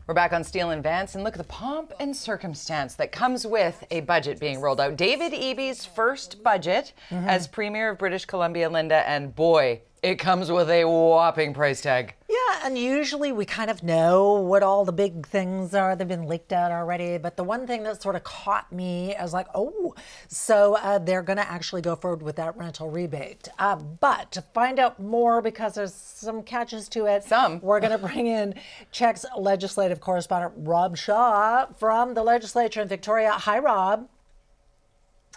We're back on Steele and Vance, and look at the pomp and circumstance that comes with a budget being rolled out. David Eby's first budget as Premier of British Columbia, Linda, and boy, it comes with a whopping price tag. Yeah, and usually we kind of know what all the big things are. They've been leaked out already. But the one thing that sort of caught me, I was like, oh, so they're going to actually go forward with that rental rebate. But to find out more, because there's some catches to it, we're going to bring in CHEK's legislative correspondent, Rob Shaw, from the legislature in Victoria. Hi, Rob.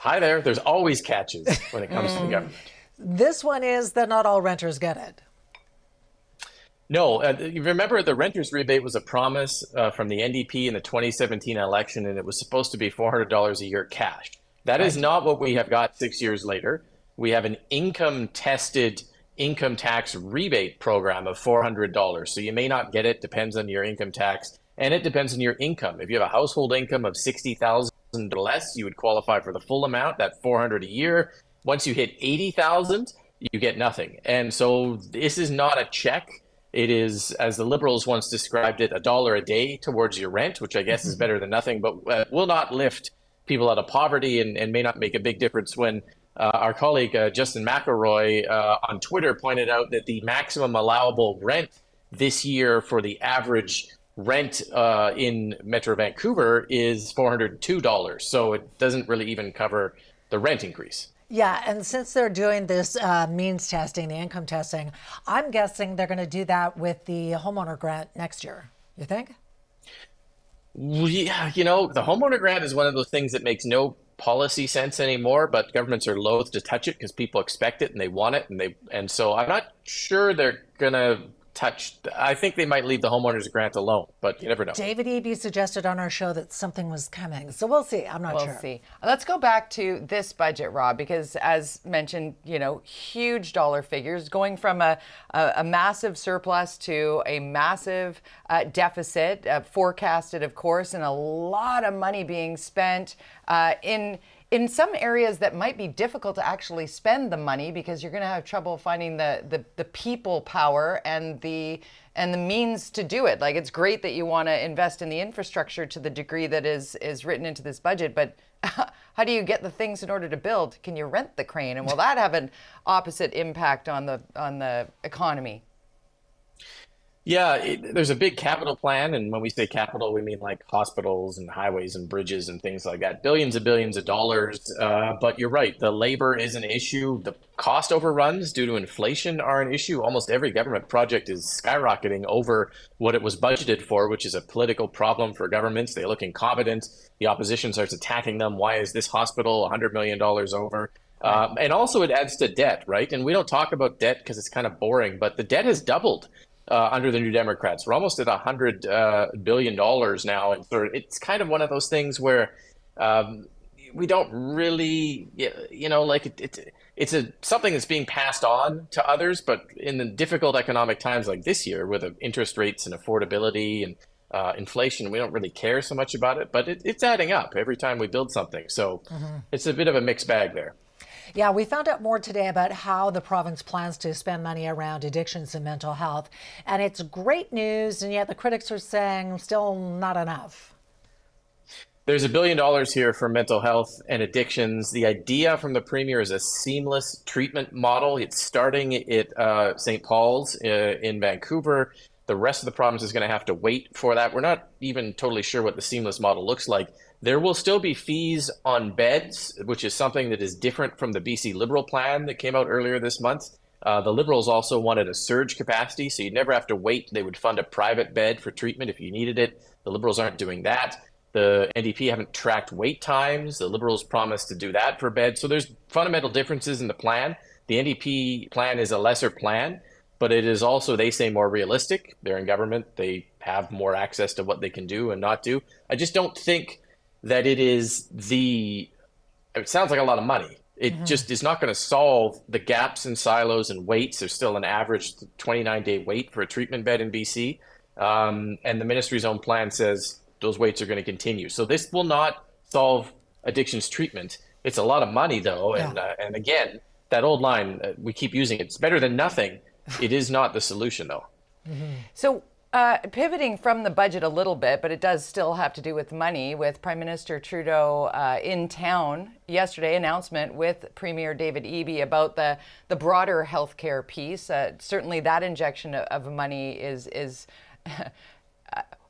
Hi there. There's always catches when it comes to the government. This one is that not all renters get it. No, you remember the renters rebate was a promise from the NDP in the 2017 election, and it was supposed to be $400 a year cash. That is not what we have got 6 years later. We have an income-tested income tax rebate program of $400. So you may not get it, depends on your income tax, and it depends on your income. If you have a household income of $60,000 or less, you would qualify for the full amount, that $400 a year. Once you hit 80,000, you get nothing. And so this is not a check. It is, as the Liberals once described it, $1 a day towards your rent, which I guess is better than nothing, but will not lift people out of poverty and may not make a big difference when our colleague Justin McElroy on Twitter pointed out that the maximum allowable rent this year for the average rent in Metro Vancouver is $402. So it doesn't really even cover the rent increase. Yeah, and since they're doing this means testing, the income testing, I'm guessing they're going to do that with the homeowner grant next year. You think? Yeah, you know, the homeowner grant is one of those things that makes no policy sense anymore, but governments are loath to touch it because people expect it and they want it, and so I'm not sure they're going to touch. I think they might leave the homeowners grant alone, but you never know. David Eby suggested on our show that something was coming, so we'll see. I'm not sure. We'll see. Let's go back to this budget, Rob, because as mentioned, you know, huge dollar figures going from a massive surplus to a massive deficit, forecasted, of course, and a lot of money being spent in some areas that might be difficult to actually spend the money because you're going to have trouble finding the people power and the means to do it. Like, it's great that you want to invest in the infrastructure to the degree that is written into this budget, but how do you get the things in order to build? Can you rent the crane? And will that have an opposite impact on the economy? Yeah, there's a big capital plan, and when we say capital, we mean like hospitals and highways and bridges and things like that. Billions and billions of dollars. But you're right, the labor is an issue. The cost overruns due to inflation are an issue. Almost every government project is skyrocketing over what it was budgeted for, which is a political problem for governments. They look incompetent. The opposition starts attacking them. Why is this hospital $100 million over? And also it adds to debt, right? And we don't talk about debt because it's kind of boring, but the debt has doubled. Under the New Democrats. We're almost at $100 billion now. And so it's kind of one of those things where we don't really, you know, like it's something that's being passed on to others. But in the difficult economic times like this year with interest rates and affordability and inflation, we don't really care so much about it. But it's adding up every time we build something. So it's a bit of a mixed bag there. Yeah, we found out more today about how the province plans to spend money around addictions and mental health. And it's great news, and yet the critics are saying still not enough. There's $1 billion here for mental health and addictions. The idea from the Premier is a seamless treatment model. It's starting at St. Paul's in Vancouver. The rest of the province is going to have to wait for that. We're not even totally sure what the seamless model looks like. There will still be fees on beds, which is something that is different from the BC Liberal plan that came out earlier this month. The Liberals also wanted a surge capacity, so you'd never have to wait. They would fund a private bed for treatment if you needed it. The Liberals aren't doing that. The NDP haven't tracked wait times. The Liberals promised to do that for beds. So there's fundamental differences in the plan. The NDP plan is a lesser plan, but it is also, they say, more realistic. They're in government. They have more access to what they can do and not do. I just don't think that it sounds like a lot of money. It just is not going to solve the gaps in silos and waits. There's still an average 29-day wait for a treatment bed in BC. And the ministry's own plan says those waits are going to continue. So this will not solve addictions treatment. It's a lot of money, though. Yeah. And again, that old line, we keep using it. It's better than nothing. It is not the solution, though. So Pivoting from the budget a little bit, but it does still have to do with money, with Prime Minister Trudeau in town yesterday, announcement with Premier David Eby about the broader healthcare piece. Certainly that injection of money is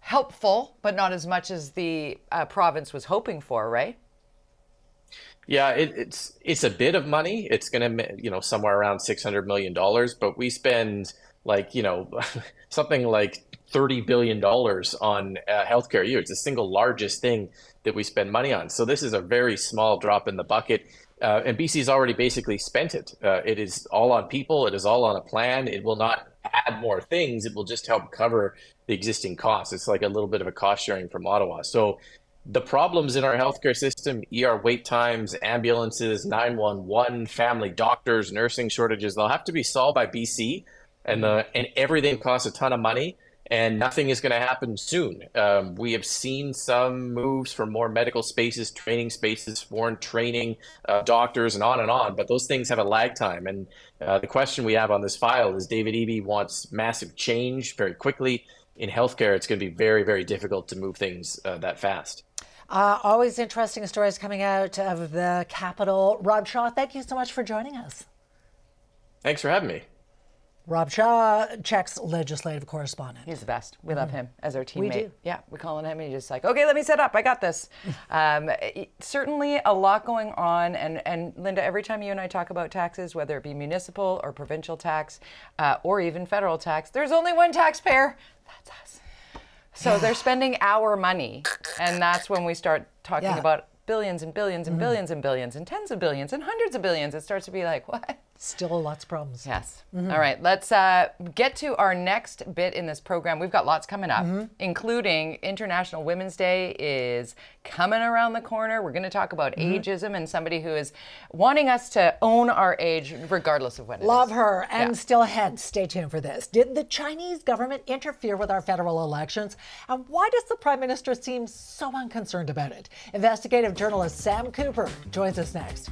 helpful, but not as much as the province was hoping for, right? Yeah, it's a bit of money. It's going to, somewhere around $600 million, but we spend like, something like $30 billion on healthcare a year. It's the single largest thing that we spend money on. So this is a very small drop in the bucket. And BC's already basically spent it. It is all on people. It is all on a plan. It will not add more things. It will just help cover the existing costs. It's like a little bit of a cost sharing from Ottawa. So the problems in our healthcare system, ER wait times, ambulances, 911, family doctors, nursing shortages, they'll have to be solved by BC, and everything costs a ton of money, and nothing is going to happen soon. We have seen some moves for more medical spaces, training spaces, foreign training, doctors, and on, but those things have a lag time. And the question we have on this file is David Eby wants massive change very quickly. In healthcare, it's going to be very, very difficult to move things that fast. Always interesting stories coming out of the capital. Rob Shaw, thank you so much for joining us. Thanks for having me. Rob Shaw, CHEK's legislative correspondent. He's the best. We love him as our teammate. We do. Yeah, we call on him and he's just like, okay, let me set up. I got this. Certainly a lot going on. And Linda, every time you and I talk about taxes, whether it be municipal or provincial tax or even federal tax, there's only one taxpayer. That's us. So they're spending our money. And that's when we start talking about billions and billions and billions and billions and tens of billions and hundreds of billions. It starts to be like, what? Still lots of problems. Yes. All right. Let's get to our next bit in this program. We've got lots coming up, including International Women's Day is coming around the corner. We're going to talk about ageism and somebody who is wanting us to own our age regardless of what it is. Love her. And still ahead, stay tuned for this. Did the Chinese government interfere with our federal elections? And why does the Prime Minister seem so unconcerned about it? Investigative journalist Sam Cooper joins us next.